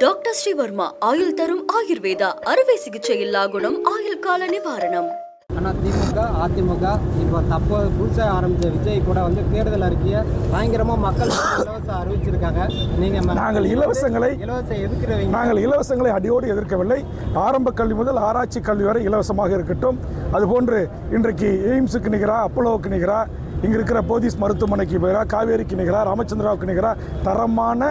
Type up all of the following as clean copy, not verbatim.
Doctor Sreevarma ஆயுள் தரும் ஆயுர்வேதா அறுவை சிகிச்சை இல்லா குணம் ஆயுள் கால நிவாரணம். ஆனால் திமுக அதிமுக இப்போ தற்போது புதுசாக ஆரம்பித்த விஜய் கூட வந்து தேர்தல் அறிக்கையை பயங்கரமாக மக்கள் இலவசம் அறிவிச்சிருக்காங்க. நாங்கள் இலவசங்களை எதிர்க்கிறவங்க நாங்கள் இலவசங்களை அடியோடு எதிர்க்கவில்லை. ஆரம்ப கல்வி முதல் ஆராய்ச்சி கல்வி வரை இலவசமாக இருக்கட்டும். அதுபோன்று இன்றைக்கு எய்ம்ஸுக்கு நிகராக, அப்போலோவுக்கு நிகராக, இங்கே இருக்கிற போதீஸ் மருத்துவமனைக்கு நிகராக, காவேரிக்கு நிகராக, ராமச்சந்திராவுக்கு நிகராக தரமான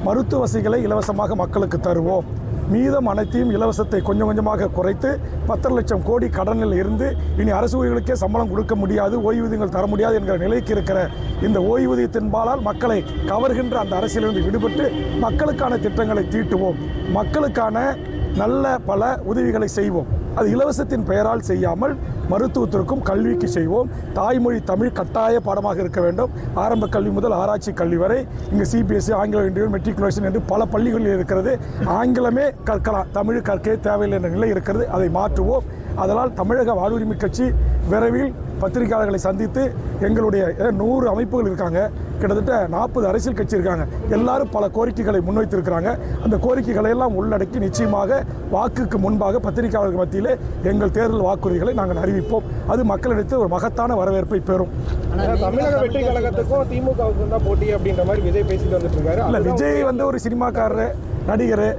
மருத்துவ வசதிகளை இலவசமாக மக்களுக்கு தருவோம். மீதம் அனைத்தையும் இலவசத்தை கொஞ்சம் கொஞ்சமாக குறைத்து 10 லட்சம் கோடி கடனில் இருந்து இனி அரசு ஊழியர்களுக்கே சம்பளம் கொடுக்க முடியாது, ஓய்வூதியங்கள் தர முடியாது என்கிற நிலைக்கு இருக்கிற இந்த ஓய்வூதியத்தின்பாலால் மக்களை கவர்கின்ற அந்த அரசியலிருந்து விடுபட்டு மக்களுக்கான திட்டங்களை தீட்டுவோம். மக்களுக்கான நல்ல பல உதவிகளை செய்வோம். அது இலவசத்தின் பெயரால் செய்யாமல் மருத்துவத்திற்கும் கல்விக்கு செய்வோம். தாய்மொழி தமிழ் கட்டாய பாடமாக இருக்க வேண்டும். ஆரம்ப கல்வி முதல் ஆராய்ச்சி கல்வி வரை இங்கே சிபிஎஸ்சி, ஆங்கில இண்டியன், மெட்ரிகுலேஷன் என்று பல பள்ளிகளில் இருக்கிறது. ஆங்கிலமே கற்கலாம், தமிழ் கற்க தேவையில்லை என்ற நிலை இருக்கிறது. அதை மாற்றுவோம். அதனால் தமிழக வாழ்வுரிமை கட்சி விரைவில் பத்திரிகையாளர்களை சந்தித்து எங்களுடைய 100 அமைப்புகள் இருக்காங்க, கிட்டத்தட்ட 40 அரசியல் கட்சி இருக்காங்க, எல்லாரும் பல கோரிக்கைகளை முன்வைத்திருக்கிறாங்க. அந்த கோரிக்கைகளை எல்லாம் உள்ளடக்கி நிச்சயமாக வாக்குக்கு முன்பாக பத்திரிகையாளர்கள் மத்தியிலே எங்கள் தேர்தல் வாக்குறுதிகளை நாங்கள் அறிவிப்போம். அது மக்களிடத்தில் ஒரு மகத்தான வரவேற்பை பெறும். தமிழக வெற்றி கழகத்துக்கும் திமுகவுக்கும் தான் போட்டி அப்படின்ற மாதிரி விஜய் பேசிட்டு வந்துட்டு இருக்காரு. இல்லை, விஜய் வந்து ஒரு சினிமாக்காரர், நடிகர்.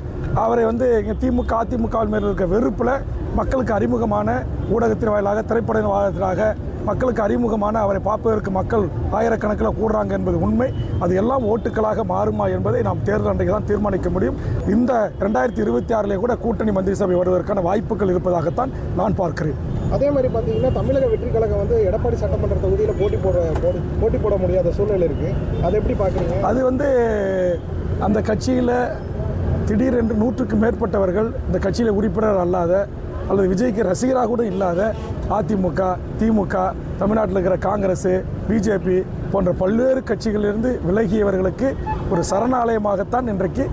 அவரை வந்து திமுக அதிமுக மேல் இருக்க வெறுப்பில் மக்களுக்கு அறிமுகமான ஊடகத்தின் வாயிலாக, திரைப்பட வாயிலாக மக்களுக்கு அறிமுகமான அவரை பார்ப்பதற்கு மக்கள் ஆயிரக்கணக்கில் கூடுறாங்க என்பது உண்மை. அது எல்லாம் ஓட்டுக்களாக மாறுமா என்பதை நாம் தேர்தல் அன்றைக்கு தான் தீர்மானிக்க முடியும். இந்த 2026 கூட கூட்டணி மந்திரி சபை வருவதற்கான வாய்ப்புகள் இருப்பதாகத்தான் நான் பார்க்கிறேன். அதே மாதிரி பார்த்தீங்கன்னா தமிழக வெற்றி கழகம் வந்து எடப்பாடி சட்டமன்ற தொகுதியில் போட்டி போட முடியாத சூழ்நிலை இருக்குது. அதை எப்படி பார்க்குறீங்க? அது வந்து அந்த கட்சியில் திடீரென்று 100க்கு மேற்பட்டவர்கள் இந்த கட்சியில் உறுப்பினர் அல்லாத அல்லது விஜய்க்கு ரசிகராக கூட இல்லாத அதிமுக, திமுக, தமிழ்நாட்டில் இருக்கிற காங்கிரஸ், பிஜேபி போன்ற பல்வேறு கட்சிகளிலிருந்து விலகியவர்களுக்கு ஒரு சரணாலயமாகத்தான் இன்றைக்கு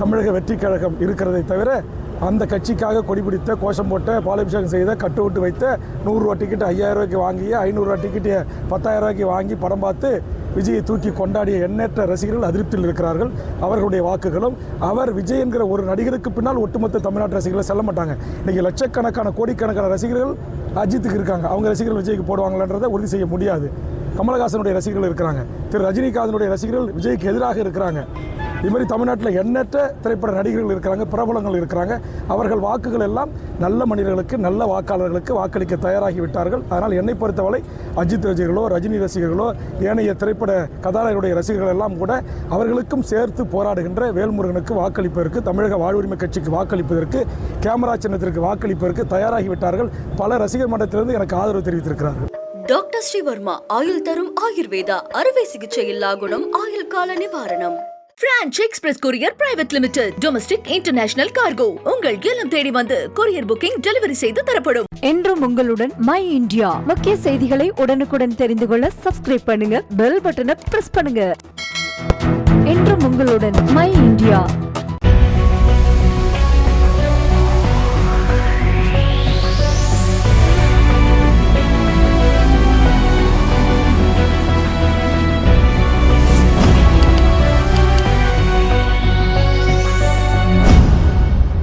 தமிழக வெற்றி கழகம் இருக்கிறதை தவிர அந்த கட்சிக்காக கொடிபிடித்த, கோஷம் போட்ட, பாலாபிஷேகம் செய்த, கட்டு விட்டு வைத்த 100 ரூபா டிக்கெட்டு 5000 ரூபாய்க்கு வாங்கிய, 500 ரூபா டிக்கெட்டு 10,000 ரூபாய்க்கு வாங்கி படம் பார்த்து விஜயை தூக்கி கொண்டாடிய எண்ணற்ற ரசிகர்கள் அதிருப்தியில் இருக்கிறார்கள். அவர்களுடைய வாக்குகளும் அவர் விஜய் என்கிற ஒரு நடிகருக்கு பின்னால் ஒட்டுமொத்த தமிழ்நாட்டு ரசிகர்களை செல்ல மாட்டாங்க. இன்றைக்கி லட்சக்கணக்கான கோடிக்கணக்கான ரசிகர்கள் அஜித்துக்கு இருக்காங்க. அவங்க ரசிகர்கள் விஜய்க்கு போடுவாங்களான்றதை உறுதி செய்ய முடியாது. கமலஹாசனுடைய ரசிகர்கள் இருக்கிறாங்க, திரு ரஜினிகாந்தனுடைய ரசிகர்கள் விஜய்க்கு எதிராக இருக்கிறாங்க. இது மாதிரி தமிழ்நாட்டில் எண்ணற்ற திரைப்பட நடிகர்கள் இருக்கிறாங்க, பிரபலங்கள் இருக்கிறாங்க. அவர்கள் வாக்குகள் எல்லாம் நல்ல மனிதர்களுக்கு, நல்ல வாக்காளர்களுக்கு வாக்களிக்க தயாராகி விட்டார்கள். அதனால் என்னை பொறுத்தவரை அஜித் ரசிகர்களோ, ரஜினி ரசிகர்களோ, ஏனைய திரைப்பட கதாநாயகருடைய ரசிகர்கள் எல்லாம் கூட அவர்களுக்கும் சேர்த்து போராடுகின்ற வேல்முருகனுக்கு வாக்களிப்பதற்கு, தமிழக வாழ்வுரிமை கட்சிக்கு வாக்களிப்பதற்கு, கேமரா சின்னத்திற்கு வாக்களிப்பதற்கு தயாராகி விட்டார்கள். பல ரசிகர் மன்றத்திலிருந்து எனக்கு ஆதரவு தெரிவித்திருக்கிறார்கள். டாக்டர் ஸ்ரீவர்மா ஆயுள் தரும் ஆயுர்வேதா அறுவை சிகிச்சை இல்லா குணம் ஆயுள் கால நிவாரணம். Branch express courier private limited, domestic international cargo. உங்கள் இல்லம் தேடி வந்து கொரியர் புக்கிங், டெலிவரி செய்து தரப்படும். என்றும் உங்களுடன் மை இந்தியா. முக்கிய செய்திகளை உடனுக்குடன் தெரிந்து கொள்ள சப்ஸ்கிரைப் பண்ணுங்க, பெல் பட்டனை பிரஸ் பண்ணுங்க. என்றும் உங்களுடன் மை இந்தியா.